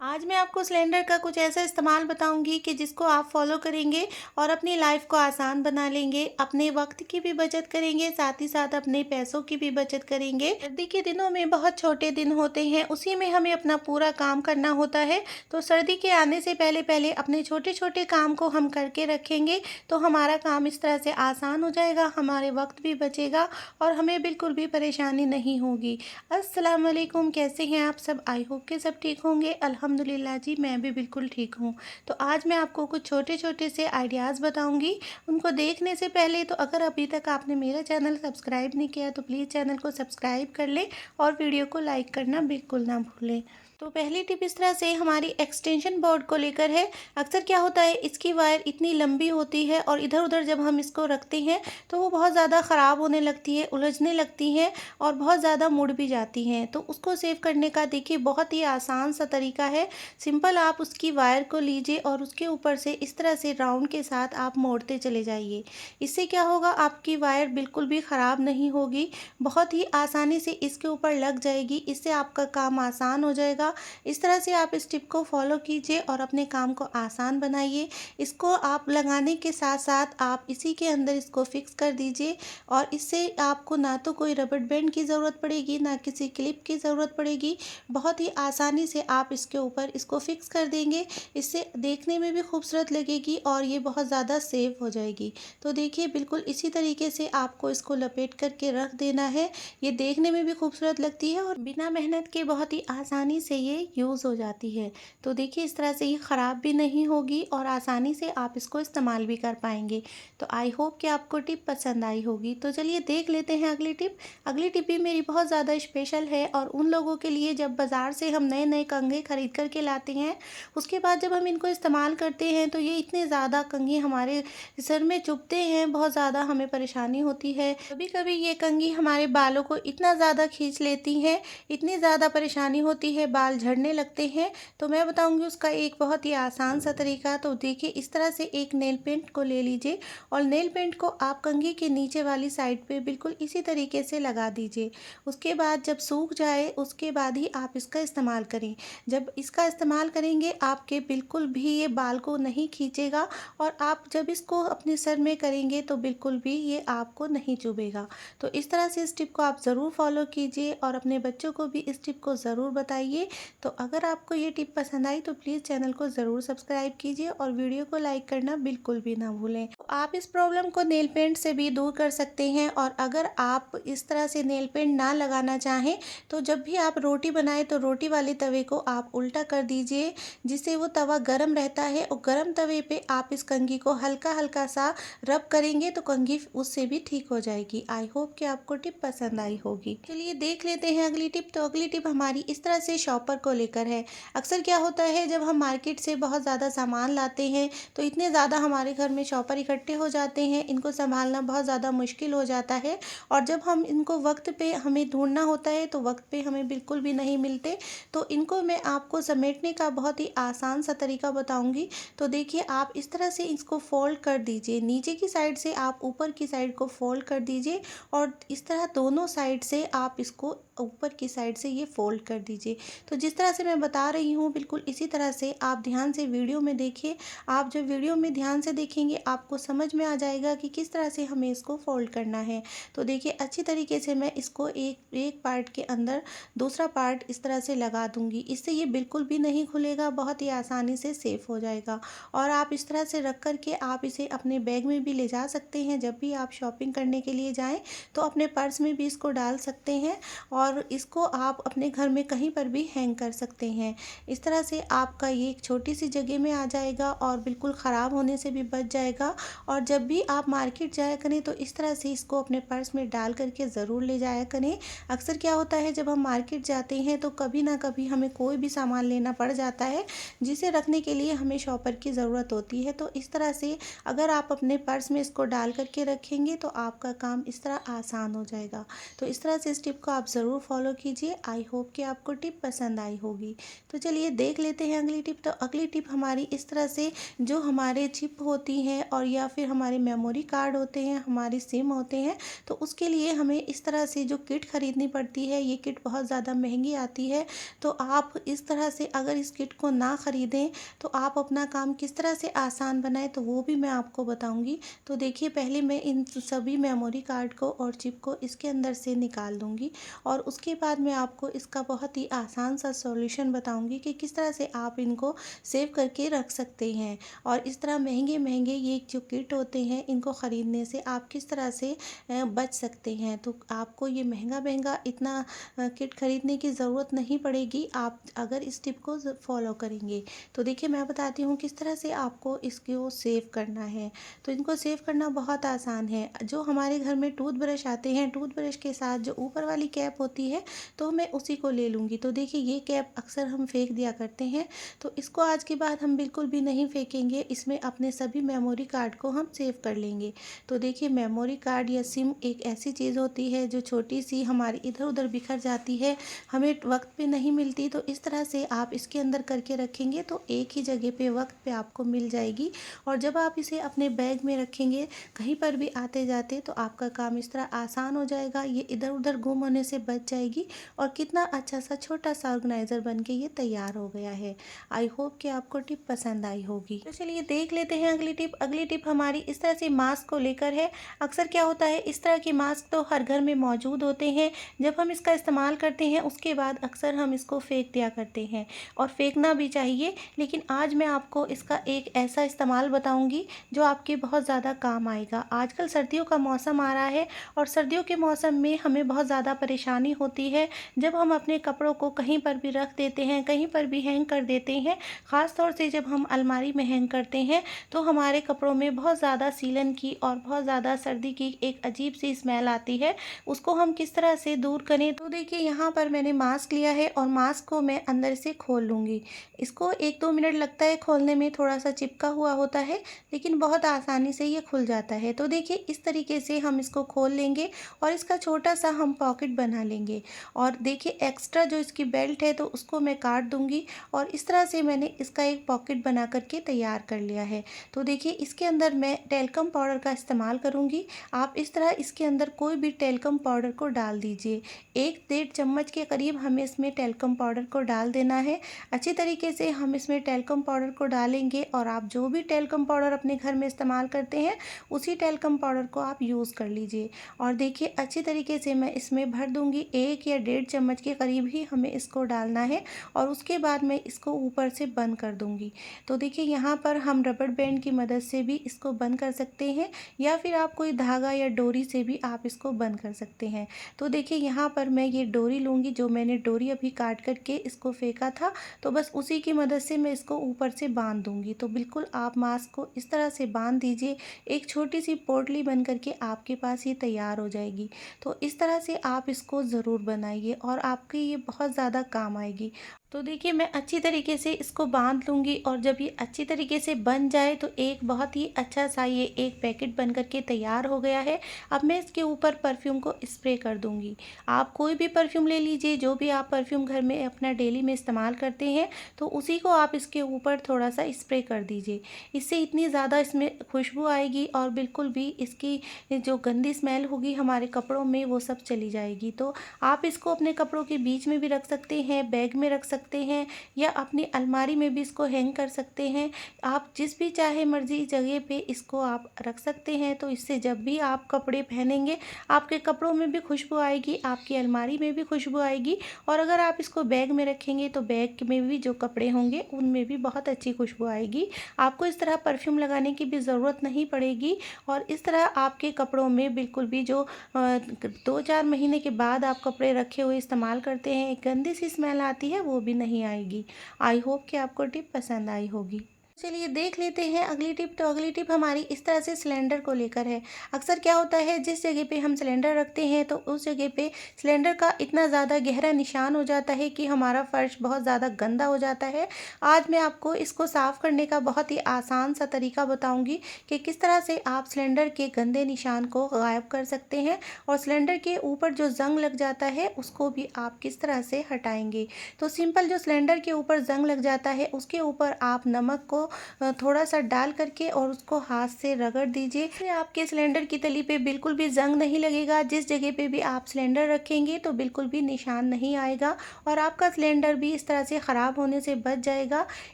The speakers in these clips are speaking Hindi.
आज मैं आपको सिलेंडर का कुछ ऐसा इस्तेमाल बताऊंगी कि जिसको आप फॉलो करेंगे और अपनी लाइफ को आसान बना लेंगे, अपने वक्त की भी बचत करेंगे, साथ ही साथ अपने पैसों की भी बचत करेंगे। सर्दी के दिनों में बहुत छोटे दिन होते हैं, उसी में हमें अपना पूरा काम करना होता है। तो सर्दी के आने से पहले पहले अपने छोटे छोटे काम को हम करके रखेंगे तो हमारा काम इस तरह से आसान हो जाएगा, हमारे वक्त भी बचेगा और हमें बिल्कुल भी परेशानी नहीं होगी। अस्सलाम वालेकुम, कैसे हैं आप सब? आई होप कि सब ठीक होंगे। अल्हम्दुलिल्लाह जी, मैं भी बिल्कुल ठीक हूँ। तो आज मैं आपको कुछ छोटे-छोटे से आइडियाज़ बताऊँगी। उनको देखने से पहले तो अगर अभी तक आपने मेरा चैनल सब्सक्राइब नहीं किया तो प्लीज़ चैनल को सब्सक्राइब कर लें और वीडियो को लाइक करना बिल्कुल ना भूलें। तो पहली टिप इस तरह से हमारी एक्सटेंशन बोर्ड को लेकर है। अक्सर क्या होता है, इसकी वायर इतनी लंबी होती है और इधर-उधर जब हम इसको रखते हैं तो वो बहुत ज़्यादा ख़राब होने लगती है, उलझने लगती है और बहुत ज़्यादा मुड़ भी जाती हैं। तो उसको सेव करने का देखिए बहुत ही आसान सा तरीका है। सिंपल आप उसकी वायर को लीजिए और उसके ऊपर से इस तरह से राउंड के साथ आप मोड़ते चले जाइए। इससे क्या होगा, आपकी वायर बिल्कुल भी ख़राब नहीं होगी, बहुत ही आसानी से इसके ऊपर लग जाएगी। इससे आपका काम आसान हो जाएगा। इस तरह से आप इस टिप को फॉलो कीजिए और अपने काम को आसान बनाइए। इसको आप लगाने के साथ साथ आप इसी के अंदर इसको फिक्स कर दीजिए और इससे आपको ना तो कोई रबड़ बैंड की ज़रूरत पड़ेगी, ना किसी क्लिप की ज़रूरत पड़ेगी। बहुत ही आसानी से आप इसके ऊपर इसको फिक्स कर देंगे। इससे देखने में भी खूबसूरत लगेगी और ये बहुत ज़्यादा सेफ हो जाएगी। तो देखिए बिल्कुल इसी तरीके से आपको इसको लपेट करके रख देना है। ये देखने में भी खूबसूरत लगती है और बिना मेहनत के बहुत ही आसानी से ये यूज़ हो जाती है। तो देखिए इस तरह से ये ख़राब भी नहीं होगी और आसानी से आप इसको इस्तेमाल भी कर पाएंगे। तो आई होप कि आपको टिप पसंद आई होगी। तो चलिए देख लेते हैं अगली टिप। अगली टिप भी मेरी बहुत ज़्यादा स्पेशल है और उन लोगों के लिए जब बाज़ार से हम नए नए कंघे खरीद करके लाते हैं, उसके बाद जब हम इनको इस्तेमाल करते हैं तो ये इतने ज़्यादा कंघी हमारे सिर में चुभते हैं, बहुत ज़्यादा हमें परेशानी होती है। कभी कभी ये कंघी हमारे बालों को इतना ज़्यादा खींच लेती हैं, इतनी ज़्यादा परेशानी होती है, बाल झड़ने लगते हैं। तो मैं बताऊंगी उसका एक बहुत ही आसान सा तरीका। तो देखिए इस तरह से एक नेल पेंट को ले लीजिए और नेल पेंट को आप कंघी के नीचे वाली साइड पे बिल्कुल इसी तरीके से लगा दीजिए। उसके बाद जब सूख जाए उसके बाद ही आप इसका इस्तेमाल करें। जब इसका इस्तेमाल करेंगे आपके बिल्कुल भी ये बाल को नहीं खींचेगा और आप जब इसको अपने सर में करेंगे तो बिल्कुल भी ये आपको नहीं चुभेगा। तो इस तरह से इस टिप को आप ज़रूर फॉलो कीजिए और अपने बच्चों को भी इस टिप को ज़रूर बताइए। तो अगर आपको ये टिप पसंद आई तो प्लीज़ चैनल को ज़रूर सब्सक्राइब कीजिए और वीडियो को लाइक करना बिल्कुल भी ना भूलें। तो आप इस प्रॉब्लम को नेल पेंट से भी दूर कर सकते हैं और अगर आप इस तरह से नेल पेंट ना लगाना चाहें तो जब भी आप रोटी बनाएं तो रोटी वाले तवे को आप उल्टा कर दीजिए, जिससे वो तवा गर्म रहता है और गर्म तवे पे आप इस कंघी को हल्का हल्का सा रब करेंगे तो कंघी उससे भी ठीक हो जाएगी। आई होप कि आपको टिप पसंद आई होगी। चलिए देख लेते हैं अगली टिप। तो अगली टिप हमारी इस तरह से शॉपर को लेकर है। अक्सर क्या होता है, जब हम मार्केट से बहुत ज़्यादा सामान लाते हैं तो इतने ज़्यादा हमारे घर में शॉपर इकट्ठे हो जाते हैं, इनको संभालना बहुत ज़्यादा मुश्किल हो जाता है और जब हम इनको वक्त पे हमें ढूंढना होता है तो वक्त पे हमें बिल्कुल भी नहीं मिलते। तो इनको मैं आपको समेटने का बहुत ही आसान सा तरीका बताऊंगी। तो देखिए आप इस तरह से इसको फोल्ड कर दीजिए, नीचे की साइड से आप ऊपर की साइड को फोल्ड कर दीजिए और इस तरह दोनों साइड से आप इसको ऊपर की साइड से ये फोल्ड कर दीजिए। तो जिस तरह से मैं बता रही हूँ बिल्कुल इसी तरह से आप ध्यान से वीडियो में देखिए। आप जब वीडियो में ध्यान से देखेंगे आपको समझ में आ जाएगा कि किस तरह से हमें इसको फोल्ड करना है। तो देखिए अच्छी तरीके से मैं इसको एक एक पार्ट के अंदर दूसरा पार्ट इस तरह से लगा दूंगी। इससे ये बिल्कुल भी नहीं खुलेगा, बहुत ही आसानी से सेफ हो जाएगा और आप इस तरह से रख करके आप इसे अपने बैग में भी ले जा सकते हैं। जब भी आप शॉपिंग करने के लिए जाएं तो अपने पर्स में भी इसको डाल सकते हैं और इसको आप अपने घर में कहीं पर भी हैंग कर सकते हैं। इस तरह से आपका ये एक छोटी सी जगह में आ जाएगा और बिल्कुल ख़राब होने से भी बच जाएगा। और जब भी आप मार्केट जाया करें तो इस तरह से इसको अपने पर्स में डाल करके ज़रूर ले जाया करें। अक्सर क्या होता है, जब हम मार्केट जाते हैं तो कभी ना कभी हमें कोई भी सामान लेना पड़ जाता है जिसे रखने के लिए हमें शॉपर की ज़रूरत होती है। तो इस तरह से अगर आप अपने पर्स में इसको डाल करके रखेंगे तो आपका काम इस तरह आसान हो जाएगा। तो इस तरह से इस टिप को आप ज़रूर ज़रूर फॉलो कीजिए। आई होप कि आपको टिप पसंद आई होगी। तो चलिए देख लेते हैं अगली टिप। तो अगली टिप हमारी इस तरह से, जो हमारे चिप होती हैं और या फिर हमारे मेमोरी कार्ड होते हैं, हमारी सिम होते हैं, तो उसके लिए हमें इस तरह से जो किट खरीदनी पड़ती है, ये किट बहुत ज़्यादा महंगी आती है। तो आप इस तरह से अगर इस किट को ना खरीदें तो आप अपना काम किस तरह से आसान बनाएं, तो वो भी मैं आपको बताऊंगी। तो देखिए, पहले मैं इन सभी मेमोरी कार्ड को और चिप को इसके अंदर से निकाल दूंगी, और उसके बाद मैं आपको इसका बहुत ही आसान सा सॉल्यूशन बताऊंगी कि किस तरह से आप इनको सेव करके रख सकते हैं। और इस तरह महंगे महंगे ये जो किट होते हैं, इनको ख़रीदने से आप किस तरह से बच सकते हैं। तो आपको ये महंगा महंगा इतना किट खरीदने की ज़रूरत नहीं पड़ेगी, आप अगर इस टिप को फॉलो करेंगे। तो देखिए, मैं बताती हूँ किस तरह से आपको इसको सेव करना है। तो इनको सेव करना बहुत आसान है। जो हमारे घर में टूथब्रश आते हैं, टूथब्रश के साथ जो ऊपर वाली कैप होती है, तो मैं उसी को ले लूँगी। तो देखिए, ये कैप अक्सर हम फेंक दिया करते हैं, तो इसको आज के बाद हम बिल्कुल भी नहीं फेंकेंगे। इसमें अपने सभी मेमोरी कार्ड को हम सेव कर लेंगे। तो देखिए, मेमोरी कार्ड या सिम एक ऐसी चीज़ होती है जो छोटी सी हमारी इधर उधर बिखर जाती है, हमें वक्त पे नहीं मिलती। तो इस तरह से आप इसके अंदर करके रखेंगे तो एक ही जगह पे वक्त पे आपको मिल जाएगी। और जब आप इसे अपने बैग में रखेंगे, कहीं पर भी आते जाते, तो आपका काम इस तरह आसान हो जाएगा। ये इधर उधर गुम होने से बच जाएगी, और कितना अच्छा सा छोटा सा ऑर्गेनाइज़र बन के ये तैयार हो गया है। आई होप कि आपको टिप पसंद आई होगी। तो चलिए देख लेते हैं अगली टिप। अगली टिप हमारी इस तरह से मास्क को लेकर है। अक्सर क्या होता है, इस तरह के मास्क तो हर घर में मौजूद होते हैं। जब हम इसका इस्तेमाल करते हैं, उसके बाद अक्सर हम इसको फेंक दिया करते हैं, और फेंकना भी चाहिए। लेकिन आज मैं आपको इसका एक ऐसा इस्तेमाल बताऊंगी जो आपके बहुत ज़्यादा काम आएगा। आजकल सर्दियों का मौसम आ रहा है, और सर्दियों के मौसम में हमें बहुत ज़्यादा परेशानी होती है जब हम अपने कपड़ों को कहीं पर भी रख देते हैं, कहीं पर भी हैंग कर देते हैं। ख़ास तौर से जब हम अलमारी में हैंग करते हैं, तो हमारे कपड़ों में बहुत ज़्यादा सीलन की और बहुत ज़्यादा सर्दी की एक अजीब सी स्मेल आती है। उसको हम किस तरह से दूर करें, तो देखिए, यहाँ पर मैंने मास्क लिया है, और मास्क को मैं अंदर से खोल लूँगी। इसको 1-2 मिनट लगता है खोलने में, थोड़ा सा चिपका हुआ होता है, लेकिन बहुत आसानी से ये खुल जाता है। तो देखिए, इस तरीके से हम इसको खोल लेंगे, और इसका छोटा सा हम पॉकेट बना लेंगे। और देखिए, एक्स्ट्रा जो इसकी बेल्ट है, तो उसको मैं काट दूंगी, और इस तरह से मैंने इसका एक पॉकेट बना करके तैयार कर लिया है। तो देखिए, इसके अंदर मैं टेल्कम पाउडर का इस्तेमाल करूंगी। आप इस तरह इसके अंदर कोई भी टेल्कम पाउडर को डाल दीजिए। 1-1.5 चम्मच के करीब हमें इसमें टेल्कम पाउडर को डाल देना है। अच्छी तरीके से हम इसमें टेल्कम पाउडर को डालेंगे, और आप जो भी टेल्कम पाउडर अपने घर में इस्तेमाल करते हैं, उसी टेल्कम पाउडर को आप यूज़ कर लीजिए। और देखिए, अच्छी तरीके से मैं इसमें भर दूंगी। 1 या 1.5 चम्मच के करीब ही हमें इसको डालना है, और उसके बाद मैं इसको ऊपर से बंद कर दूंगी। तो देखिए, यहाँ पर हम रबड़ बैंड की मदद से भी इसको बंद कर सकते हैं, या फिर आप कोई धागा या डोरी से भी आप इसको बंद कर सकते हैं। तो देखिए, यहाँ पर मैं ये डोरी लूँगी, जो मैंने डोरी अभी काट करके इसको फेंका था, तो बस उसी की मदद से मैं इसको ऊपर से बांध दूंगी। तो बिल्कुल आप मास्क को इस तरह से बांध दीजिए। एक छोटी सी पोटली बन करके आपके पास ये तैयार हो जाएगी। तो इस तरह से आप इसको ज़रूर बनाइए, और आपके ये बहुत ज़्यादा काम आएगी। तो देखिए, मैं अच्छी तरीके से इसको बांध लूँगी, और जब ये अच्छी तरीके से बन जाए, तो एक बहुत ही अच्छा सा ये एक पैकेट बन करके तैयार हो गया है। अब मैं इसके ऊपर परफ्यूम को स्प्रे कर दूँगी। आप कोई भी परफ्यूम ले लीजिए, जो भी आप परफ्यूम घर में अपना डेली में इस्तेमाल करते हैं, तो उसी को आप इसके ऊपर थोड़ा सा स्प्रे कर दीजिए। इससे इतनी ज़्यादा इसमें खुशबू आएगी, और बिल्कुल भी इसकी जो गंदी स्मेल होगी हमारे कपड़ों में, वो सब चली जाएगी। तो आप इसको अपने कपड़ों के बीच में भी रख सकते हैं, बैग में रख सकते हैं, या अपनी अलमारी में भी इसको हैंग कर सकते हैं। आप जिस भी चाहे मर्जी जगह पे इसको आप रख सकते हैं। तो इससे जब भी आप कपड़े पहनेंगे, आपके कपड़ों में भी खुशबू आएगी, आपकी अलमारी में भी खुशबू आएगी, और अगर आप इसको बैग में रखेंगे, तो बैग में भी जो कपड़े होंगे उनमें भी बहुत अच्छी खुशबू आएगी। आपको इस तरह परफ्यूम लगाने की भी ज़रूरत नहीं पड़ेगी, और इस तरह आपके कपड़ों में बिल्कुल भी जो 2-4 महीने के बाद आप कपड़े रखे हुए इस्तेमाल करते हैं, एक गंदी सी स्मेल आती है, वो भी नहीं आएगी। आई होप कि आपको टिप पसंद आई होगी। चलिए देख लेते हैं अगली टिप। तो अगली टिप हमारी इस तरह से सिलेंडर को लेकर है। अक्सर क्या होता है, जिस जगह पे हम सिलेंडर रखते हैं तो उस जगह पे सिलेंडर का इतना ज़्यादा गहरा निशान हो जाता है कि हमारा फर्श बहुत ज़्यादा गंदा हो जाता है। आज मैं आपको इसको साफ़ करने का बहुत ही आसान सा तरीका बताऊंगी कि किस तरह से आप सिलेंडर के गंदे निशान को गायब कर सकते हैं और सिलेंडर के ऊपर जो जंग लग जाता है उसको भी आप किस तरह से हटाएंगे। तो सिंपल, जो सिलेंडर के ऊपर जंग लग जाता है उसके ऊपर आप नमक को थोड़ा सा डाल करके और उसको हाथ से रगड़ दीजिए। इससे आपके सिलेंडर की तली पे बिल्कुल भी जंग नहीं लगेगा। जिस जगह पे भी आप सिलेंडर रखेंगे तो बिल्कुल भी निशान नहीं आएगा और आपका सिलेंडर भी इस तरह से ख़राब होने से बच जाएगा।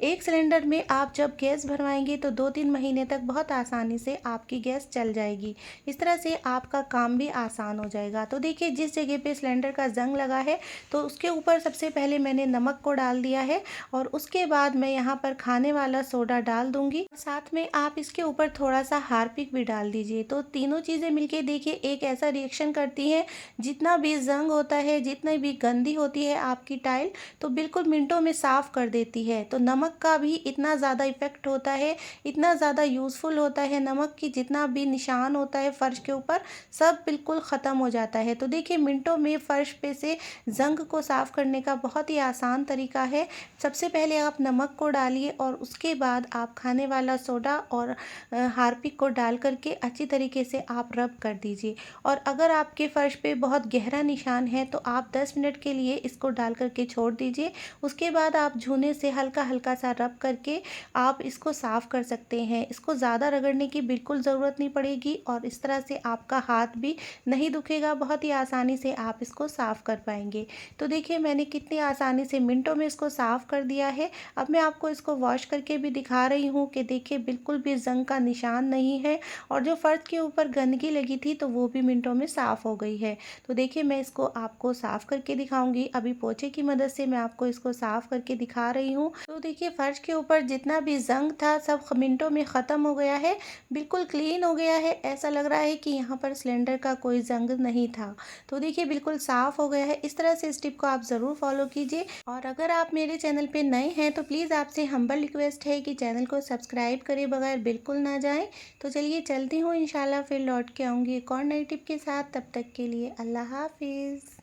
एक सिलेंडर में आप जब गैस भरवाएंगे तो 2-3 महीने तक बहुत आसानी से आपकी गैस चल जाएगी। इस तरह से आपका काम भी आसान हो जाएगा। तो देखिए, जिस जगह पे सिलेंडर का जंग लगा है तो उसके ऊपर सबसे पहले मैंने नमक को डाल दिया है और उसके बाद मैं यहाँ पर खाने वाला सोडा डाल दूंगी। साथ में आप इसके ऊपर थोड़ा सा हार्पिक भी डाल दीजिए। तो तीनों चीज़ें मिलके देखिए एक ऐसा रिएक्शन करती हैं, जितना भी जंग होता है, जितनी भी गंदी होती है आपकी टाइल, तो बिल्कुल मिनटों में साफ़ कर देती है। तो नमक का भी इतना ज़्यादा इफेक्ट होता है, इतना ज़्यादा यूज़फुल होता है नमक की, जितना भी निशान होता है फर्श के ऊपर सब बिल्कुल ख़त्म हो जाता है। तो देखिए मिनटों में फर्श पे से जंग को साफ़ करने का बहुत ही आसान तरीका है। सबसे पहले आप नमक को डालिए और उसके बाद आप खाने वाला सोडा और हार्पिक को डाल करके अच्छी तरीके से आप रब कर दीजिए। और अगर आपके फ़र्श पे बहुत गहरा निशान है तो आप 10 मिनट के लिए इसको डाल करके छोड़ दीजिए। उसके बाद आप छूने से हल्का हल्का सा रब करके आप इसको साफ़ कर सकते हैं। इसको ज़्यादा रगड़ने की बिल्कुल ज़रूरत नहीं पड़ेगी और इस तरह से आपका हाथ भी नहीं दुखेगा। बहुत ही आसानी से आप इसको साफ़ कर पाएंगे। तो देखिए मैंने कितनी आसानी से मिनटों में इसको साफ़ कर दिया है। अब मैं आपको इसको वॉश करके भी दिखा रही हूँ कि देखिए बिल्कुल भी जंग का निशान नहीं है और जो फर्श के ऊपर गंदगी लगी थी तो वो भी मिनटों में साफ़ हो गई है। तो देखिए मैं इसको आपको साफ़ करके दिखाऊंगी। अभी पोछे की मदद से मैं आपको इसको साफ़ करके दिखा रही हूँ। तो देखिए फर्श के ऊपर जितना भी जंग था सब मिनटों में ख़त्म हो गया है, बिल्कुल क्लीन हो गया है। ऐसा लग रहा है कि यहाँ पर सिलेंडर का कोई जंग नहीं था। तो देखिए बिल्कुल साफ़ हो गया है। इस तरह से इस टिप को आप ज़रूर फॉलो कीजिए। और अगर आप मेरे चैनल पे नए हैं तो प्लीज़ आपसे हम्बल रिक्वेस्ट है कि चैनल को सब्सक्राइब करे बगैर बिल्कुल ना जाएं। तो चलिए चलती हूँ, इंशाल्लाह फिर लौट के आऊँगी एक और नई टिप के साथ। तब तक के लिए अल्लाह हाफिज़।